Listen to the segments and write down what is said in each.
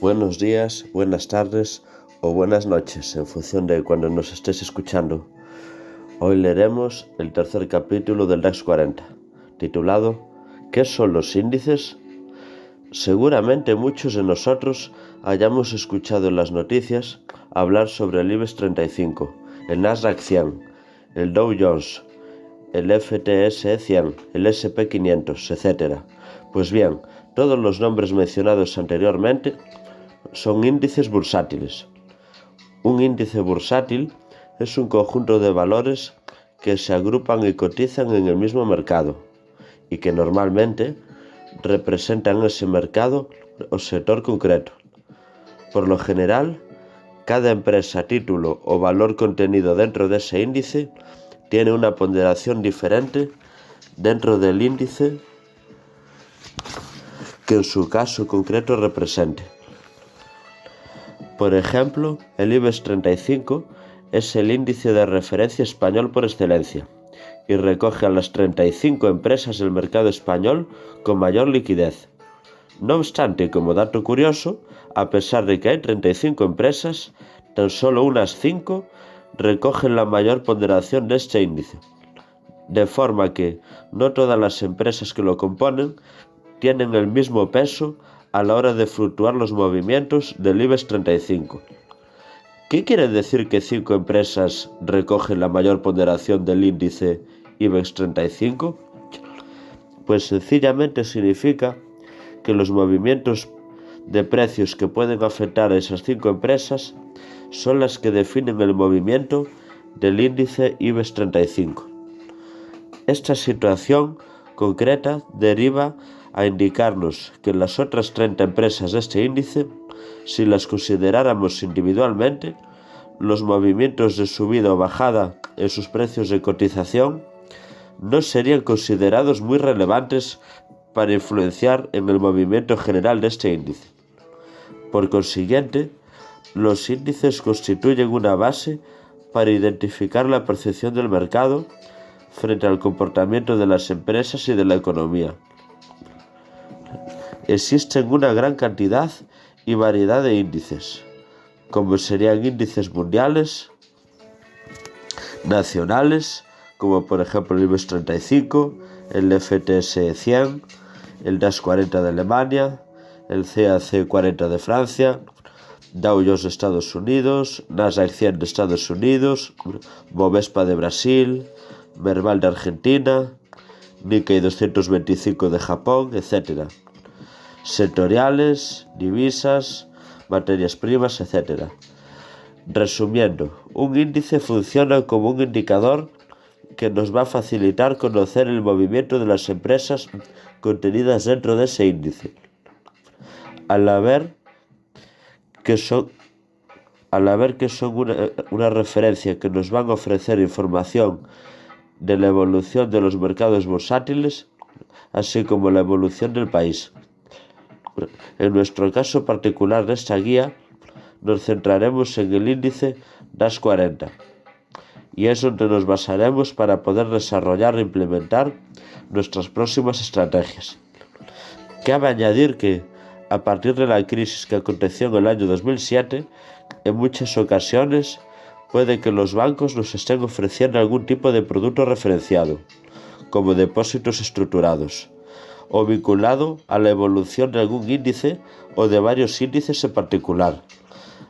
Buenos días, buenas tardes o buenas noches, en función de cuando nos estés escuchando. Hoy leeremos el tercer capítulo del DAX 40, titulado ¿Qué son los índices? Seguramente muchos de nosotros hayamos escuchado en las noticias hablar sobre el IBEX 35, el Nasdaq 100, el Dow Jones, el FTSE 100, el SP 500, etc. Pues bien, todos los nombres mencionados anteriormente son índices bursátiles. Un índice bursátil es un conjunto de valores que se agrupan y cotizan en el mismo mercado y que normalmente representan ese mercado o sector concreto. Por lo general, cada empresa, título o valor contenido dentro de ese índice tiene una ponderación diferente dentro del índice que en su caso concreto represente. Por ejemplo, el IBEX 35 es el índice de referencia español por excelencia y recoge a las 35 empresas del mercado español con mayor liquidez. No obstante, como dato curioso, a pesar de que hay 35 empresas, tan solo unas 5 recogen la mayor ponderación de este índice, de forma que no todas las empresas que lo componen tienen el mismo peso a la hora de fluctuar los movimientos del IBEX 35. ¿Qué quiere decir que 5 empresas recogen la mayor ponderación del índice IBEX 35? Pues sencillamente significa que los movimientos de precios que pueden afectar a esas 5 empresas son las que definen el movimiento del índice IBEX 35. Esta situación concreta deriva a indicarnos que las otras 30 empresas de este índice, si las consideráramos individualmente, los movimientos de subida o bajada en sus precios de cotización no serían considerados muy relevantes para influenciar en el movimiento general de este índice. Por consiguiente, los índices constituyen una base para identificar la percepción del mercado frente al comportamiento de las empresas y de la economía. Existen una gran cantidad y variedad de índices, como serían índices mundiales, nacionales, como por ejemplo el IBEX 35, el FTSE 100, el DAX 40 de Alemania, el CAC 40 de Francia, Dow Jones de Estados Unidos, Nasdaq 100 de Estados Unidos, Bovespa de Brasil, Merval de Argentina, Nikkei 225 de Japón, etc. Sectoriales, divisas, materias primas, etc. Resumiendo, un índice funciona como un indicador que nos va a facilitar conocer el movimiento de las empresas contenidas dentro de ese índice. Al ver que son una referencia que nos van a ofrecer información de la evolución de los mercados bursátiles, así como la evolución del país. En nuestro caso particular de esta guía, nos centraremos en el índice DAX 40 y es donde nos basaremos para poder desarrollar e implementar nuestras próximas estrategias. Cabe añadir que, a partir de la crisis que aconteció en el año 2007, en muchas ocasiones puede que los bancos nos estén ofreciendo algún tipo de producto referenciado, como depósitos estructurados, o vinculado a la evolución de algún índice o de varios índices en particular,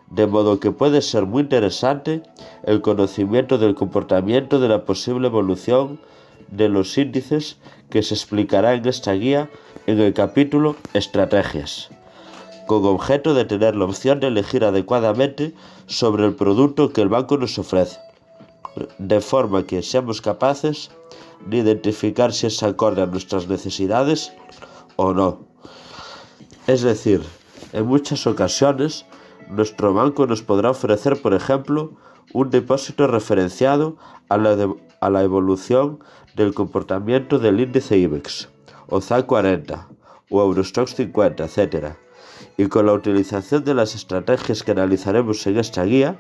de modo que puede ser muy interesante el conocimiento del comportamiento de la posible evolución de los índices que se explicará en esta guía en el capítulo Estrategias, con objeto de tener la opción de elegir adecuadamente sobre el producto que el banco nos ofrece, de forma que seamos capaces de identificar si es acorde a nuestras necesidades o no. Es decir, en muchas ocasiones, nuestro banco nos podrá ofrecer, por ejemplo, un depósito referenciado a la evolución del comportamiento del índice IBEX, o ZAC 40, o Eurostoxx 50, etc. Y con la utilización de las estrategias que analizaremos en esta guía,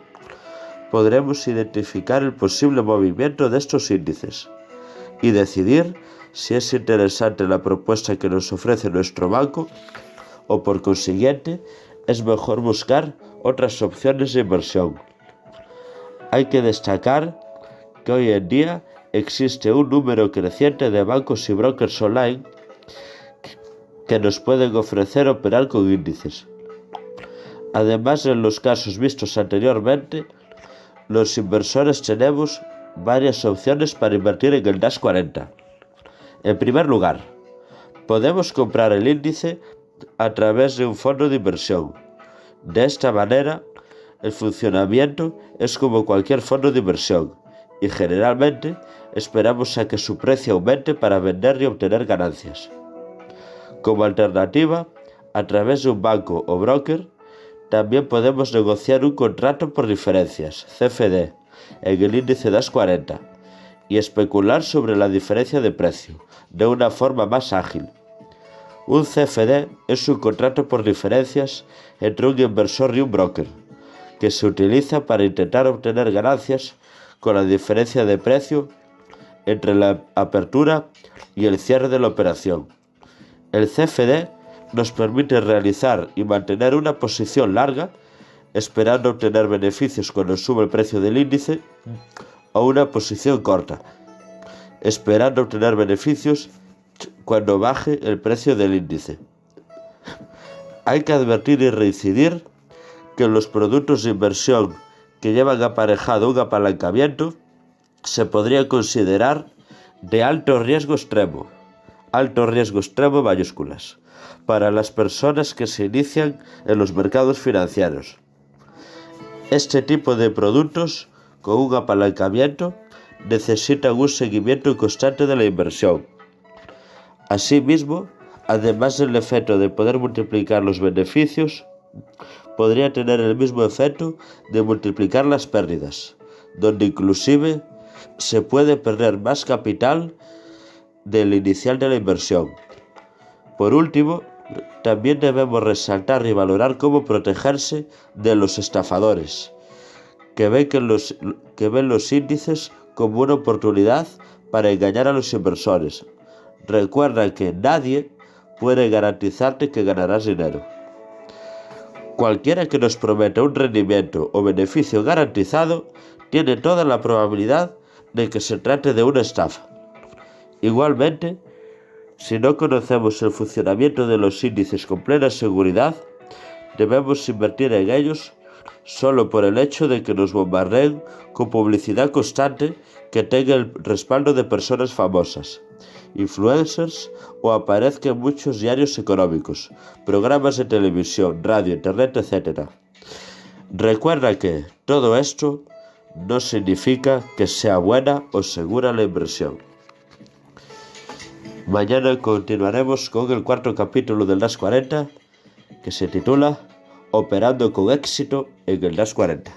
podremos identificar el posible movimiento de estos índices y decidir si es interesante la propuesta que nos ofrece nuestro banco o, por consiguiente, es mejor buscar otras opciones de inversión. Hay que destacar que hoy en día existe un número creciente de bancos y brokers online que nos pueden ofrecer operar con índices. Además, en los casos vistos anteriormente, los inversores tenemos varias opciones para invertir en el DAX 40. En primer lugar, podemos comprar el índice a través de un fondo de inversión. De esta manera, el funcionamiento es como cualquier fondo de inversión y generalmente esperamos a que su precio aumente para vender y obtener ganancias. Como alternativa, a través de un banco o broker, también podemos negociar un contrato por diferencias, CFD, en el índice DAX 40 y especular sobre la diferencia de precio de una forma más ágil. Un CFD es un contrato por diferencias entre un inversor y un broker, que se utiliza para intentar obtener ganancias con la diferencia de precio entre la apertura y el cierre de la operación. El CFD nos permite realizar y mantener una posición larga, esperando obtener beneficios cuando sube el precio del índice, o una posición corta, esperando obtener beneficios cuando baje el precio del índice. Hay que advertir y reincidir que los productos de inversión que llevan aparejado un apalancamiento se podría considerar de alto riesgo extremo mayúsculas, para las personas que se inician en los mercados financieros. Este tipo de productos con un apalancamiento necesitan un seguimiento constante de la inversión. Asimismo, además del efecto de poder multiplicar los beneficios, podría tener el mismo efecto de multiplicar las pérdidas, donde inclusive se puede perder más capital del inicial de la inversión. Por último, también debemos resaltar y valorar cómo protegerse de los estafadores, que ven los índices como una oportunidad para engañar a los inversores. Recuerda que nadie puede garantizarte que ganarás dinero. Cualquiera que nos prometa un rendimiento o beneficio garantizado tiene toda la probabilidad de que se trate de una estafa. Igualmente, si no conocemos el funcionamiento de los índices con plena seguridad, debemos invertir en ellos solo por el hecho de que nos bombardeen con publicidad constante que tenga el respaldo de personas famosas, influencers o aparezca en muchos diarios económicos, programas de televisión, radio, internet, etc. Recuerda que todo esto no significa que sea buena o segura la inversión. Mañana continuaremos con el cuarto capítulo del DAX 40, que se titula Operando con éxito en el DAX 40.